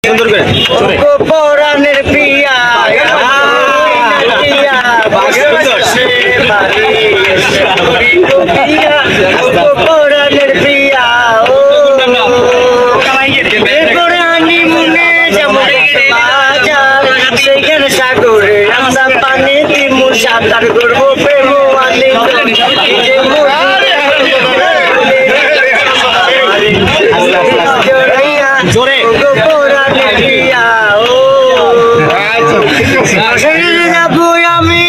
সুন্দর করে পরাণের প্রিয়া পরাণের প্রিয়া ও পরাণী মনে যেমন বাজার সেখানে সাগরে আমরা পানি দিমু সাঁতার করবো প্রেম জোরে আমি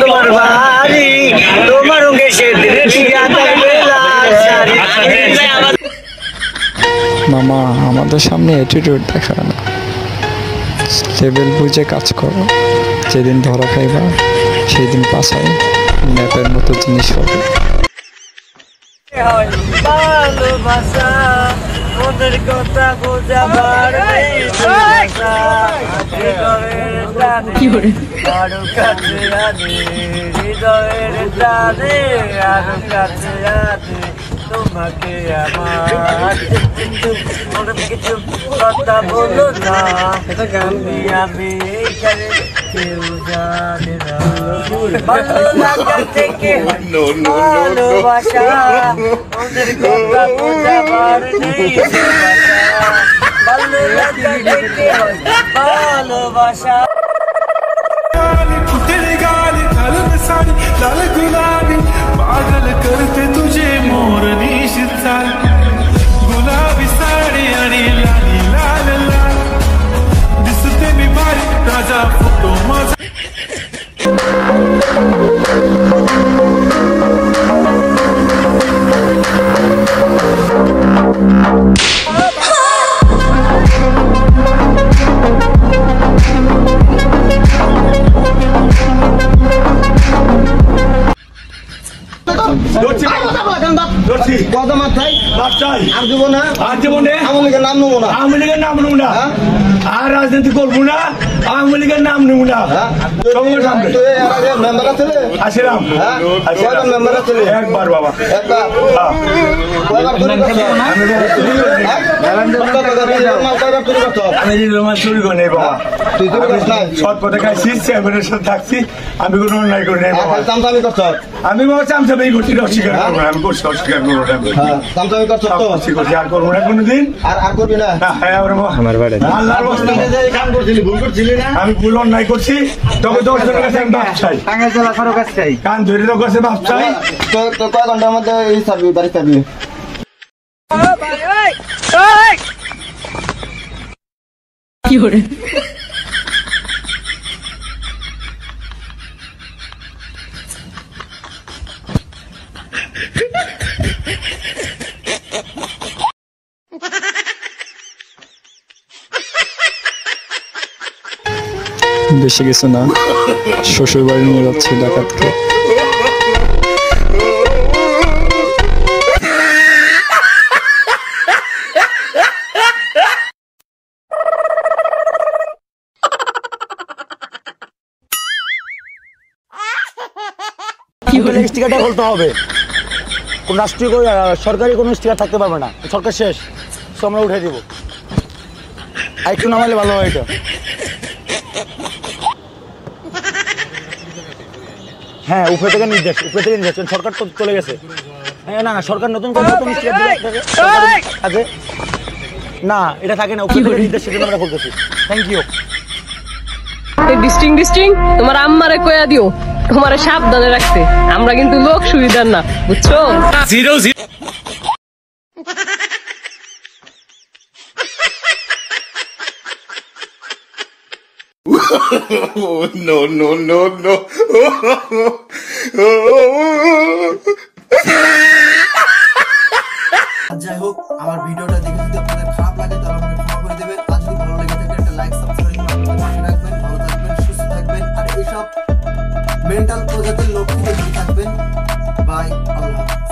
তোমার বাড়ি তোমার মামা আমাদের সামনে অ্যাটিটিউড দেখায় না, লেভেল বুঝে কাজ করো। যেদিন ধরা খাইবা সেই দিন পাশায় ম্যাপের মতো জিনিস হবে। ভালোবাসা ওদের কথা বোঝাবার আরো কাছে আনে হৃদয়ের টানে আরো কাছে আনে তোমাকে আমার কিছু কথা বলো না আমি এইখানে কেউ জানে না ভালো লাগা থেকে ভালোবাসা ওদের কথা বোঝাবার নেই ভালো লাগা থেকে ভালোবাসা लाल गुलाबी पागल करते तुझे मोरनी शिरसाल गुलाबी साडी आणि लाली लाल लाल दिसते मी भारी राजा फोटो माझा আর রাজনীতি করবো না, আওয়ামী লীগের নাম নেব না। একবার বাবা চুরি করে নেই বাবা, সৎ পথে খাইছি, চেয়ারম্যানের সাথে থাকছি, আমি কোনো অন্যায় করে নেই বাবা। আমি বাবা চামচামি করছি, অস্বীকার করবো না, আমি করছি অস্বীকার করবো না, আর করবো না কোনোদিন। আর করবি না? আমার বাড়ি আমি ভুল অন্যায় করছি, তবে 10 জনের কাছে আমি মাপ চাই, কান ধরে লোক কাছে মাপ চাই। তো কয় ঘন্টার মধ্যে এই সার্ভি বাড়ি থাকবি? কি করে বেশি কিছু না, শ্বশুর বাড়ি নিয়ে যাচ্ছি ডাকাতকে। স্টিকারটা খুলতে হবে, কোন রাষ্ট্রীয় সরকারি কোনো স্টিকার থাকতে পারবে না, সরকার শেষ, আমরা উঠে দিব। আর একটু নামালে ভালো হয় এটা। হ্যাঁ, উপরে থেকে নির্দেশ, সরকার তো চলে গেছে। হ্যাঁ না, সরকার নতুন আছে না, এটা থাকে না, উপরে থেকে নির্দেশ, সেজন্য আমরা বলতেছি। Thank you. ডিস্টিং তোমার আম্মারে কয়া দিও তোমারে সাবধানে রাখতে, আমরা কিন্তু লোক সুবিধার না, বুঝছো? 0 no no no no যাই হোক, আমার ভিডিওটা দেখে যদি আপনাদের খারাপ লাগে তাহলে আমাকে ক্ষমা করে দেবেন। আর যদি ভালো লেগে থাকে একটা লাইক, সাবস্ক্রাইব করে পাশে রাখবেন। ভালো থাকবেন, সুস্থ থাকবেন, আর এইসব মেন্টাল প্রজাতির লোক থেকে দূরে থাকবেন। বাই, আল্লাহ।